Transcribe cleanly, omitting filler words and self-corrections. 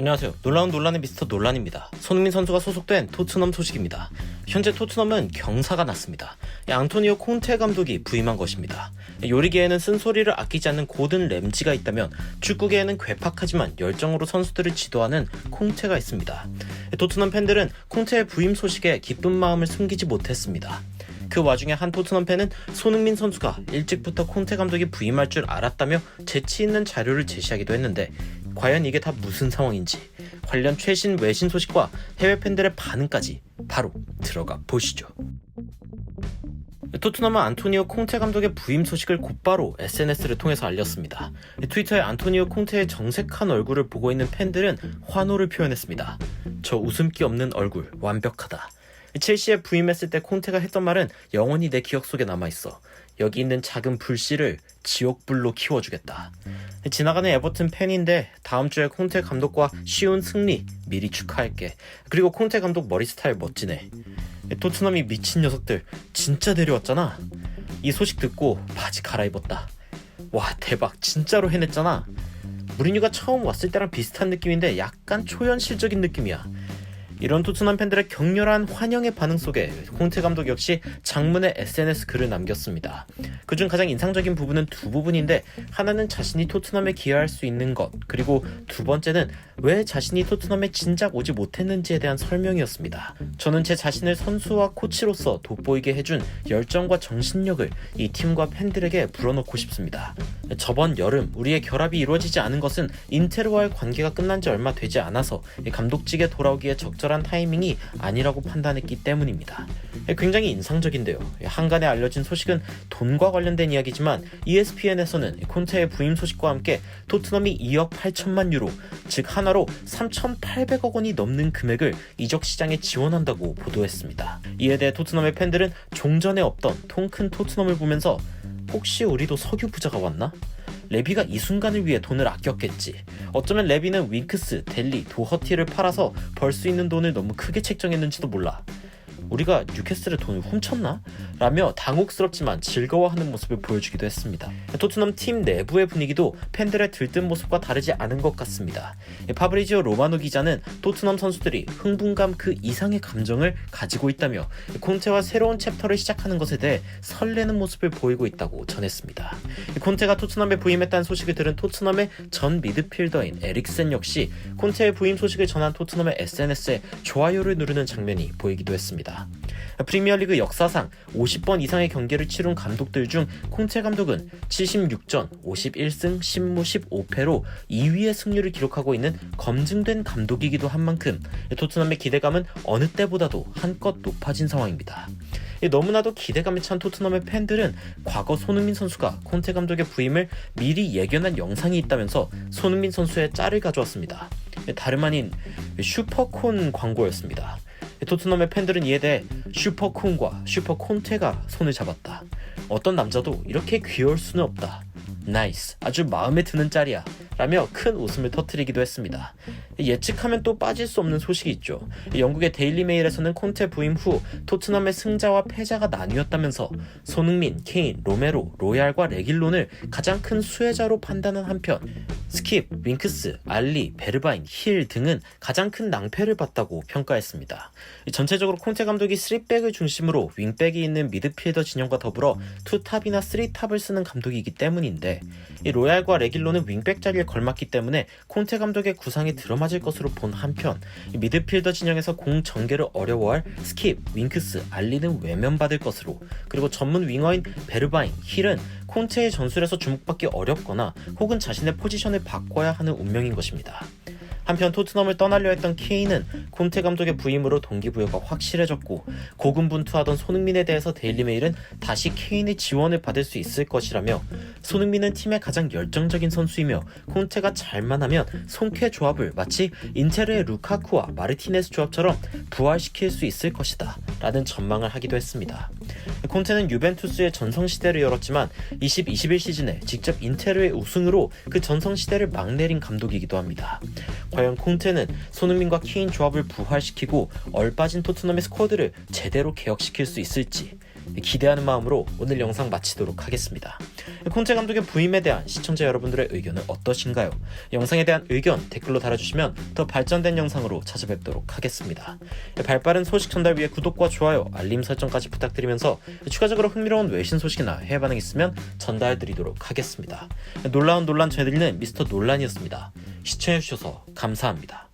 안녕하세요. 놀라운 논란의 미스터 논란입니다. 손흥민 선수가 소속된 토트넘 소식입니다. 현재 토트넘은 경사가 났습니다. 앙토니오 콘테 감독이 부임한 것입니다. 요리계에는 쓴소리를 아끼지 않는 고든 램지가 있다면 축구계에는 괴팍하지만 열정으로 선수들을 지도하는 콘테가 있습니다. 토트넘 팬들은 콘테의 부임 소식에 기쁜 마음을 숨기지 못했습니다. 그 와중에 한 토트넘 팬은 손흥민 선수가 일찍부터 콘테 감독이 부임할 줄 알았다며 재치 있는 자료를 제시하기도 했는데 과연 이게 다 무슨 상황인지 관련 최신 외신 소식과 해외 팬들의 반응까지 바로 들어가 보시죠. 토트넘은 안토니오 콘테 감독의 부임 소식을 곧바로 SNS를 통해서 알렸습니다. 트위터에 안토니오 콘테의 정색한 얼굴을 보고 있는 팬들은 환호를 표현했습니다. 저 웃음기 없는 얼굴 완벽하다. 첼시에 부임했을 때 콘테가 했던 말은 영원히 내 기억 속에 남아있어. 여기 있는 작은 불씨를 지옥불로 키워주겠다. 지나가는 에버튼 팬인데 다음 주에 콘테 감독과 쉬운 승리 미리 축하할게. 그리고 콘테 감독 머리 스타일 멋지네. 토트넘이 미친 녀석들 진짜 데려왔잖아. 이 소식 듣고 바지 갈아입었다. 와 대박 진짜로 해냈잖아. 무리뉴가 처음 왔을 때랑 비슷한 느낌인데 약간 초현실적인 느낌이야. 이런 토트넘 팬들의 격렬한 환영의 반응 속에 콘테 감독 역시 장문의 SNS 글을 남겼습니다. 그중 가장 인상적인 부분은 두 부분인데 하나는 자신이 토트넘에 기여할 수 있는 것, 그리고 두 번째는 왜 자신이 토트넘에 진작 오지 못했는지에 대한 설명이었습니다. 저는 제 자신을 선수와 코치로서 돋보이게 해준 열정과 정신력을 이 팀과 팬들에게 불어넣고 싶습니다. 저번 여름 우리의 결합이 이루어지지 않은 것은 인테르와의 관계가 끝난 지 얼마 되지 않아서 감독직에 돌아오기에 적절한 타이밍이 아니라고 판단했기 때문입니다. 굉장히 인상적인데요. 한간에 알려진 소식은 돈과 관련된 이야기지만 ESPN에서는 콘테의 부임 소식과 함께 토트넘이 2억 8천만 유로, 즉 하나로 3,800억 원이 넘는 금액을 이적 시장에 지원한다고 보도했습니다. 이에 대해 토트넘의 팬들은 종전에 없던 통큰 토트넘을 보면서 혹시 우리도 석유 부자가 왔나? 레비가 이 순간을 위해 돈을 아꼈겠지. 어쩌면 레비는 윙크스, 델리, 도허티를 팔아서 벌 수 있는 돈을 너무 크게 책정했는지도 몰라. 우리가 뉴캐슬의 돈을 훔쳤나? 라며 당혹스럽지만 즐거워하는 모습을 보여주기도 했습니다. 토트넘 팀 내부의 분위기도 팬들의 들뜬 모습과 다르지 않은 것 같습니다. 파브리지오 로마노 기자는 토트넘 선수들이 흥분감 그 이상의 감정을 가지고 있다며 콘테와 새로운 챕터를 시작하는 것에 대해 설레는 모습을 보이고 있다고 전했습니다. 콘테가 토트넘에 부임했다는 소식을 들은 토트넘의 전 미드필더인 에릭센 역시 콘테의 부임 소식을 전한 토트넘의 SNS에 좋아요를 누르는 장면이 보이기도 했습니다. 프리미어리그 역사상 50번 이상의 경기를 치룬 감독들 중 콘테 감독은 76전 51승 10무 15패로 2위의 승률을 기록하고 있는 검증된 감독이기도 한 만큼 토트넘의 기대감은 어느 때보다도 한껏 높아진 상황입니다. 너무나도 기대감에 찬 토트넘의 팬들은 과거 손흥민 선수가 콘테 감독의 부임을 미리 예견한 영상이 있다면서 손흥민 선수의 짤을 가져왔습니다. 다름 아닌 슈퍼콘 광고였습니다. 토트넘의 팬들은 이에 대해 슈퍼콘과 슈퍼콘테가 손을 잡았다. 어떤 남자도 이렇게 귀여울 수는 없다. 나이스, 아주 마음에 드는 짤이야 라며 큰 웃음을 터뜨리기도 했습니다. 예측하면 또 빠질 수 없는 소식이 있죠. 영국의 데일리 메일에서는 콘테 부임 후 토트넘의 승자와 패자가 나뉘었다면서 손흥민, 케인, 로메로, 로얄과 레길론을 가장 큰 수혜자로 판단한 한편 스킵, 윙크스, 알리, 베르바인, 힐 등은 가장 큰 낭패를 봤다고 평가했습니다. 전체적으로 콘테 감독이 3백을 중심으로 윙백이 있는 미드필더 진영과 더불어 2탑이나 3탑을 쓰는 감독이기 때문인데 이 로얄과 레길론은 윙백 자리에 걸맞기 때문에 콘테 감독의 구상에 들어맞을 것으로 본 한편 미드필더 진영에서 공 전개를 어려워할 스킵, 윙크스, 알리는 외면받을 것으로, 그리고 전문 윙어인 베르바인, 힐은 콘테의 전술에서 주목받기 어렵거나 혹은 자신의 포지션을 바꿔야 하는 운명인 것입니다. 한편 토트넘을 떠나려 했던 케인은 콘테 감독의 부임으로 동기부여가 확실해졌고 고군분투하던 손흥민에 대해서 데일리메일은 다시 케인의 지원을 받을 수 있을 것이라며 손흥민은 팀의 가장 열정적인 선수이며 콘테가 잘만 하면 손쾌 조합을 마치 인테르의 루카쿠와 마르티네스 조합처럼 부활시킬 수 있을 것이다 라는 전망을 하기도 했습니다. 콘테는 유벤투스의 전성시대를 열었지만 20-21 시즌에 직접 인테르의 우승으로 그 전성시대를 막내린 감독이기도 합니다. 과연 콘테는 손흥민과 케인 조합을 부활시키고 얼빠진 토트넘의 스쿼드를 제대로 개혁시킬 수 있을지 기대하는 마음으로 오늘 영상 마치도록 하겠습니다. 콩테 감독의 부임에 대한 시청자 여러분들의 의견은 어떠신가요? 영상에 대한 의견 댓글로 달아주시면 더 발전된 영상으로 찾아뵙도록 하겠습니다. 발빠른 소식 전달 위해 구독과 좋아요, 알림 설정까지 부탁드리면서 추가적으로 흥미로운 외신 소식이나 해외 반응 있으면 전달드리도록 하겠습니다. 놀라운 논란 전해드리는 미스터 논란이었습니다. 시청해주셔서 감사합니다.